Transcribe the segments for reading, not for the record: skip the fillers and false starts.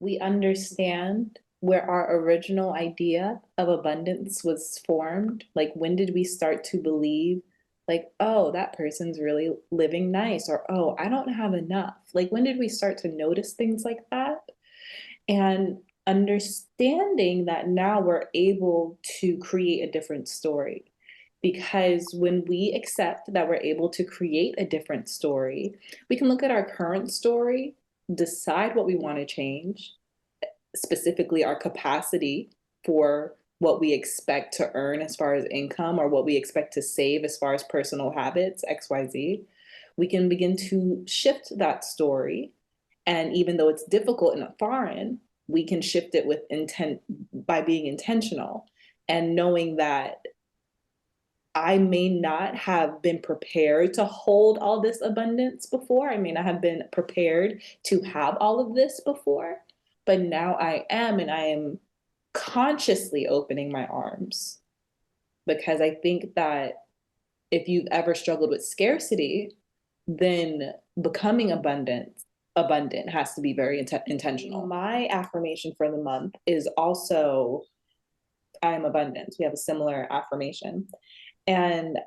we understand where our original idea of abundance was formed. Like, when did we start to believe, like, oh, that person's really living nice, or oh, I don't have enough? Like, when did we start to notice things like that? And understanding that now we're able to create a different story. Because when we accept that we're able to create a different story, we can look at our current story, decide what we want to change, specifically our capacity for what we expect to earn as far as income or what we expect to save as far as personal habits, XYZ. We can begin to shift that story. And even though it's difficult and foreign, we can shift it with intent by being intentional and knowing that I may not have been prepared to hold all this abundance before. I may not have been prepared to have all of this before, but now I am, and I am consciously opening my arms because I think that if you've ever struggled with scarcity, then becoming abundant has to be very intentional. My affirmation for the month is also I am abundant. We have a similar affirmation. And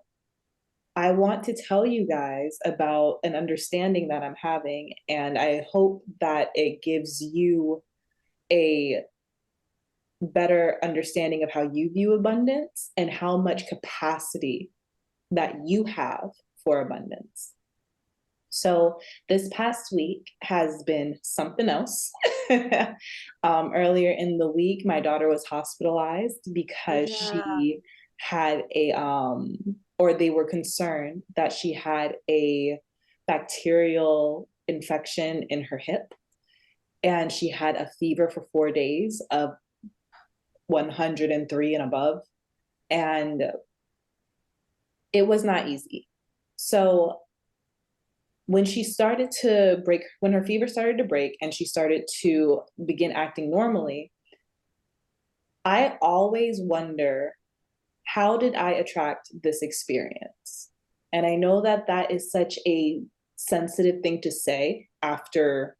I want to tell you guys about an understanding that I'm having, and I hope that it gives you a better understanding of how you view abundance and how much capacity that you have for abundance. So this past week has been something else. Earlier in the week, my daughter was hospitalized because she had or they were concerned that she had a bacterial infection in her hip. And she had a fever for 4 days of 103 and above. And it was not easy. So when when her fever started to break and she started to begin acting normally, I always wonder, how did I attract this experience? And I know that that is such a sensitive thing to say after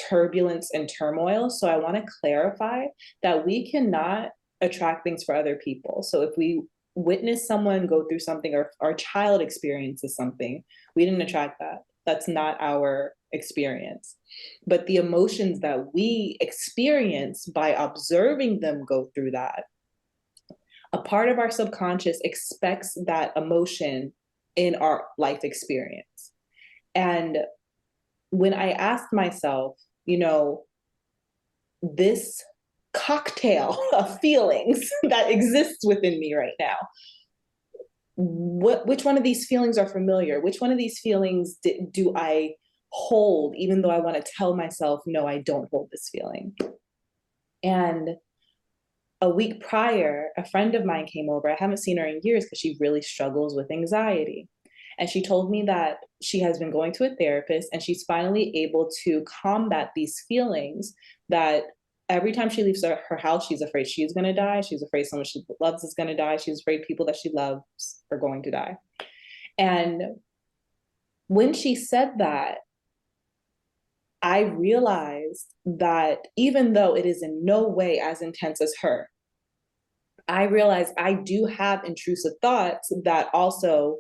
turbulence and turmoil. So I want to clarify that we cannot attract things for other people. So if we witness someone go through something or our child experiences something, we didn't attract that. That's not our experience. But the emotions that we experience by observing them go through that, a part of our subconscious expects that emotion in our life experience. And when I asked myself, this cocktail of feelings that exists within me right now, which one of these feelings are familiar? Which one of these feelings do I hold, even though I want to tell myself, no, I don't hold this feeling? And a week prior, a friend of mine came over. I haven't seen her in years because she really struggles with anxiety. And she told me that she has been going to a therapist and she's finally able to combat these feelings that every time she leaves her house, she's afraid she's going to die. She's afraid someone she loves is going to die. She's afraid people that she loves are going to die. And when she said that, I realized that even though it is in no way as intense as her, I realized I do have intrusive thoughts that also,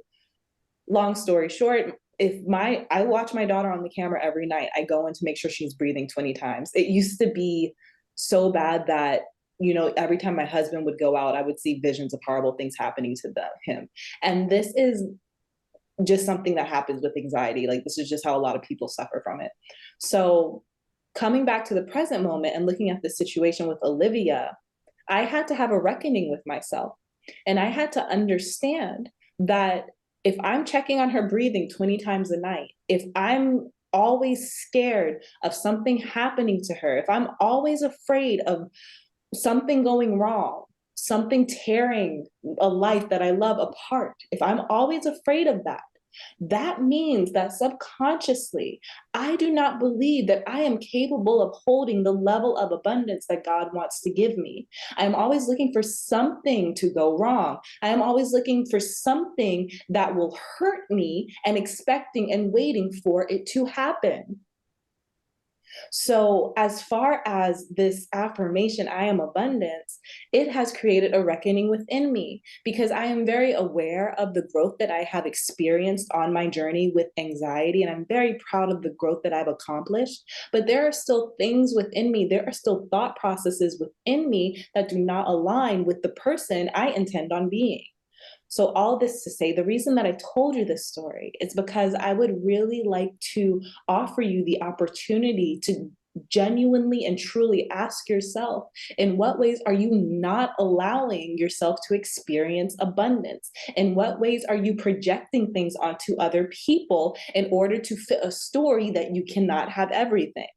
long story short, I watch my daughter on the camera every night, I go in to make sure she's breathing 20 times. It used to be so bad that, every time my husband would go out, I would see visions of horrible things happening to him. And this is just something that happens with anxiety. Like, this is just how a lot of people suffer from it. So coming back to the present moment and looking at the situation with Olivia, I had to have a reckoning with myself. And I had to understand that if I'm checking on her breathing 20 times a night, if I'm always scared of something happening to her, if I'm always afraid of something going wrong, something tearing a life that I love apart, if I'm always afraid of that, that means that subconsciously, I do not believe that I am capable of holding the level of abundance that God wants to give me. I am always looking for something to go wrong. I am always looking for something that will hurt me and expecting and waiting for it to happen. So, as far as this affirmation, I am abundance, it has created a reckoning within me because I am very aware of the growth that I have experienced on my journey with anxiety. And I'm very proud of the growth that I've accomplished. But there are still things within me, there are still thought processes within me that do not align with the person I intend on being. So, all this to say, the reason that I told you this story is because I would really like to offer you the opportunity to genuinely and truly ask yourself, in what ways are you not allowing yourself to experience abundance? In what ways are you projecting things onto other people in order to fit a story that you cannot have everything?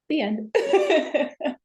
The end.